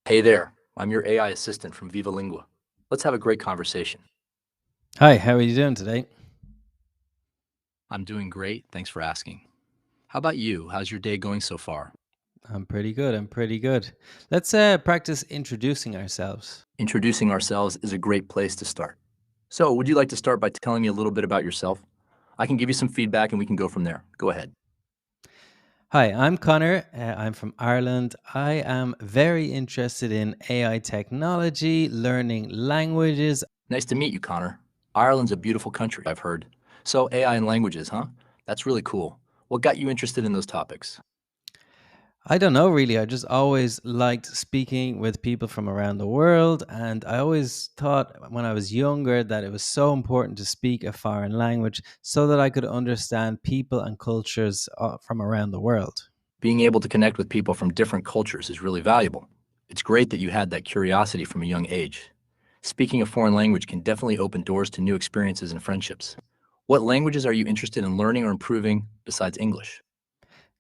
Hey there, I'm your AI assistant from Viva Lingua. Let's have a great conversation. Hi, how are you doing today? I'm doing great, thanks for asking. How about you? How's your day going so far? I'm pretty good. I'm pretty good. Let's practice introducing ourselves. Introducing ourselves is a great place to start. So, would you like to start by telling me a little bit about yourself? I can give you some feedback and we can go from there. Go ahead. Hi, I'm Connor. I'm from Ireland. I am very interested in AI technology, learning languages. Nice to meet you, Connor. Ireland's a beautiful country, I've heard. So, AI and languages, huh? That's really cool. What got you interested in those topics? I don't know really. I just always liked speaking with people from around the world. And I always thought when I was younger that it was so important to speak a foreign language so that I could understand people and cultures from around the world. Being able to connect with people from different cultures is really valuable. It's great that you had that curiosity from a young age. Speaking a foreign language can definitely open doors to new experiences and friendships. What languages are you interested in learning or improving besides English?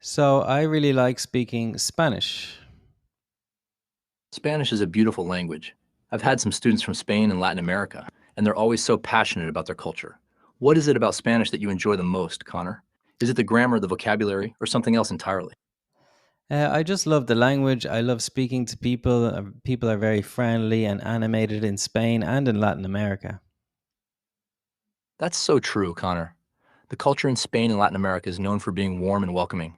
So I really like speaking Spanish. Spanish is a beautiful language. I've had some students from Spain and Latin America, and they're always so passionate about their culture. What is it about Spanish that you enjoy the most, Connor? Is it the grammar, the vocabulary, or something else entirely? I just love the language. I love speaking to people. People are very friendly and animated in Spain and in Latin America. That's so true, Connor. The culture in Spain and Latin America is known for being warm and welcoming.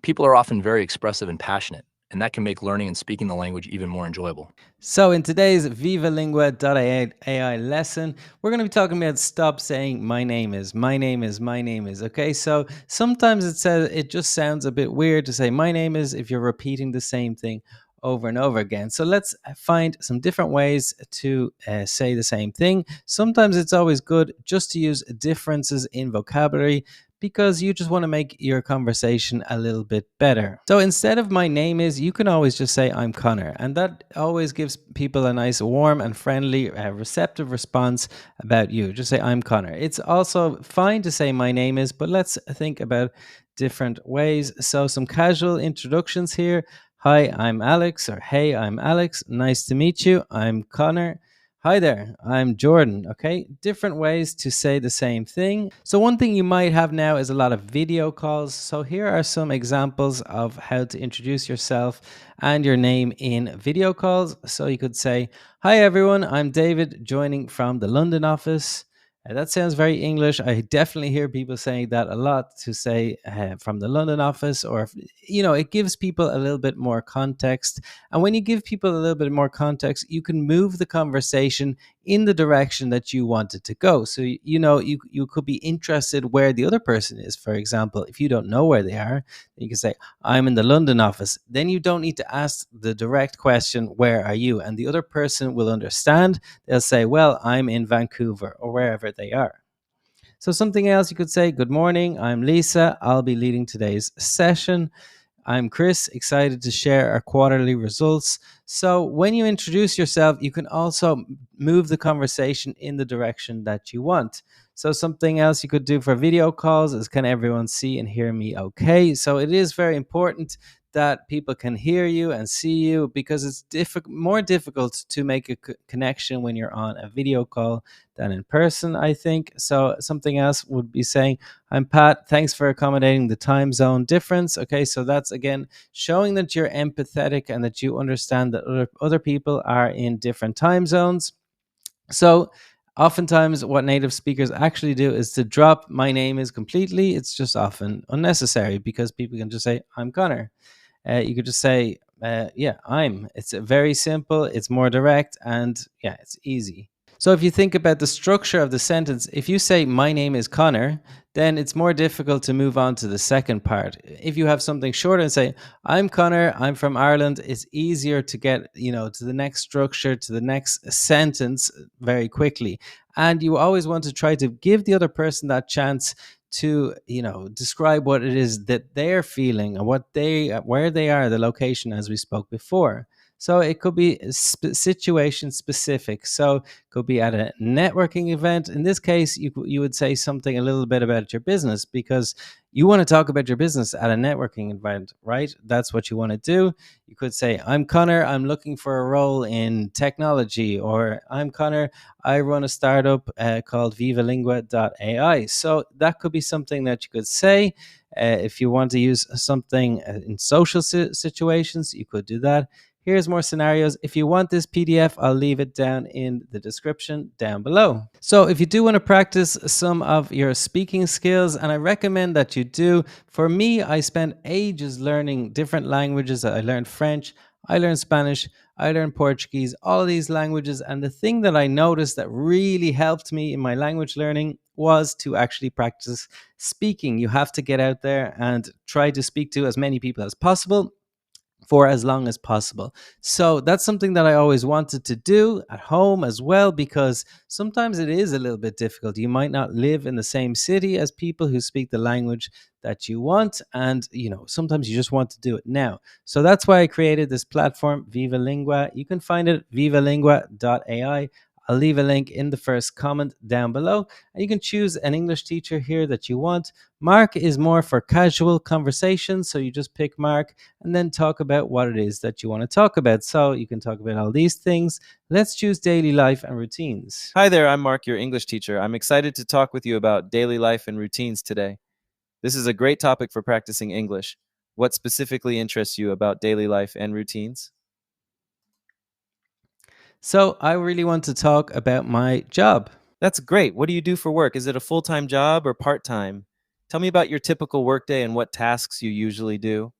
People are often very expressive and passionate, and that can make learning and speaking the language even more enjoyable. So, in today's VivaLingua.ai lesson, we're going to be talking about stop saying my name is, my name is, my name is. Okay, so sometimes it just sounds a bit weird to say my name is if you're repeating the same thing over and over again. So let's find some different ways to say the same thing. Sometimes it's always good just to use differences in vocabulary because you just want to make your conversation a little bit better. So instead of my name is, you can always just say I'm Connor. And that always gives people a nice, warm, and friendly, receptive response about you. Just say I'm Connor. It's also fine to say my name is, but let's think about different ways. So some casual introductions here. Hi, I'm Alex, or hey, I'm Alex. Nice to meet you. I'm Connor. Hi there, I'm Jordan. Okay, different ways to say the same thing. So, one thing you might have now is a lot of video calls. So, here are some examples of how to introduce yourself and your name in video calls. So, you could say, hi everyone, I'm David, joining from the London office. That sounds very English. I definitely hear people saying that a lot to say from the London office, or, it gives people a little bit more context. And when you give people a little bit more context, you can move the conversation in the direction that you want it to go. So, you could be interested where the other person is. For example, if you don't know where they are, you can say, I'm in the London office. Then you don't need to ask the direct question, where are you? And the other person will understand. They'll say, well, I'm in Vancouver or wherever they are. So, something else you could say, good morning, I'm Lisa. I'll be leading today's session. I'm Chris, excited to share our quarterly results. So, when you introduce yourself, you can also move the conversation in the direction that you want. So, something else you could do for video calls is, can everyone see and hear me okay? So, it is very important that people can hear you and see you because it's more difficult to make a connection when you're on a video call than in person, I think. So, something else would be saying, I'm Pat. Thanks for accommodating the time zone difference. Okay, so that's again showing that you're empathetic and that you understand that other people are in different time zones. So, oftentimes, what native speakers actually do is to drop my name is completely. It's just often unnecessary because people can just say, I'm Connor. You could just say, yeah, I'm. It's very simple, it's more direct, and yeah, it's easy. So if you think about the structure of the sentence, if you say, my name is Connor, then it's more difficult to move on to the second part. If you have something shorter and say, I'm Connor, I'm from Ireland, it's easier to get, to the next structure, to the next sentence very quickly. And you always want to try to give the other person that chance to, describe what it is that they're feeling and where they are, the location, as we spoke before. So it could be situation specific. So it could be at a networking event. In this case, you would say something a little bit about your business because you want to talk about your business at a networking event, right? That's what you want to do. You could say, I'm Connor, I'm looking for a role in technology, or I'm Connor, I run a startup called vivalingua.ai. So that could be something that you could say. If you want to use something in social situations, you could do that. Here's more scenarios. If you want this PDF, I'll leave it down in the description down below. So if you do want to practice some of your speaking skills, and I recommend that you do. For me, I spent ages learning different languages. I learned French, I learned Spanish, I learned Portuguese, all of these languages. And the thing that I noticed that really helped me in my language learning was to actually practice speaking. You have to get out there and try to speak to as many people as possible for as long as possible. So that's something that I always wanted to do at home as well, because sometimes it is a little bit difficult. You might not live in the same city as people who speak the language that you want. And, sometimes you just want to do it now. So that's why I created this platform, Viva Lingua. You can find it at vivalingua.ai. I'll leave a link in the first comment down below. And you can choose an English teacher here that you want. Mark is more for casual conversation. So you just pick Mark and then talk about what it is that you want to talk about. So you can talk about all these things. Let's choose daily life and routines. Hi there, I'm Mark, your English teacher. I'm excited to talk with you about daily life and routines today. This is a great topic for practicing English. What specifically interests you about daily life and routines? So I really want to talk about my job. That's great. What do you do for work? Is it a full time job or part time? Tell me about your typical workday and what tasks you usually do.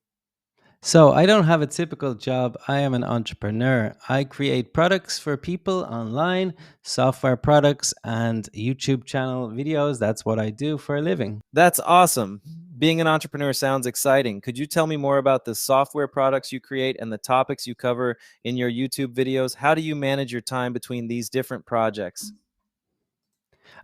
So I don't have a typical job. I am an entrepreneur. I create products for people online, software products, and YouTube channel videos. That's what I do for a living. That's awesome. Being an entrepreneur sounds exciting. Could you tell me more about the software products you create and the topics you cover in your YouTube videos? How do you manage your time between these different projects?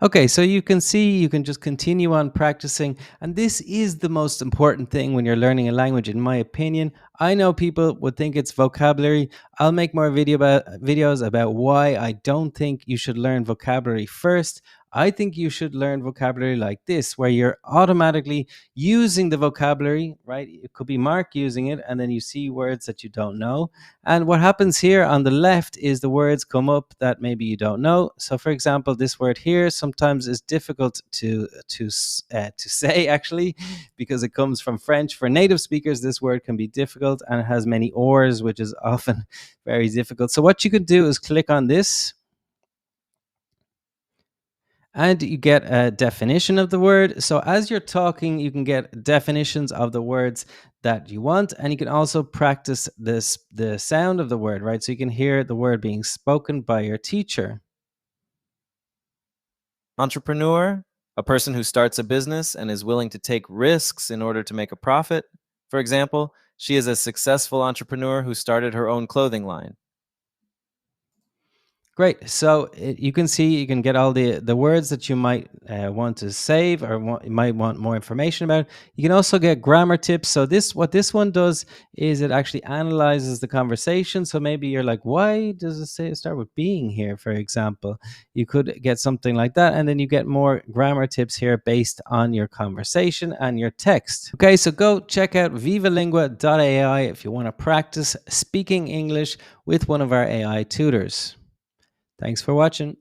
Okay, so you can see you can just continue on practicing. And this is the most important thing when you're learning a language, in my opinion. I know people would think it's vocabulary. I'll make more videos about why I don't think you should learn vocabulary first. I think you should learn vocabulary like this, where you're automatically using the vocabulary, right? It could be Mark using it, and then you see words that you don't know. And what happens here on the left is the words come up that maybe you don't know. So, for example, this word here sometimes is difficult to say actually, because it comes from French. For native speakers, this word can be difficult and it has many ors, which is often very difficult. So, what you could do is click on this and you get a definition of the word. So as you're talking, you can get definitions of the words that you want, and you can also practice the sound of the word, right? So you can hear the word being spoken by your teacher. Entrepreneur, a person who starts a business and is willing to take risks in order to make a profit. For example, she is a successful entrepreneur who started her own clothing line. Great. So you can see you can get all the words that you might want to save or you might want more information about. You can also get grammar tips. So what this one does is it actually analyzes the conversation. So maybe you're like, why does it say start with being here? For example, you could get something like that, and then you get more grammar tips here based on your conversation and your text. Okay, so go check out vivalingua.ai if you want to practice speaking English with one of our AI tutors. Thanks for watching.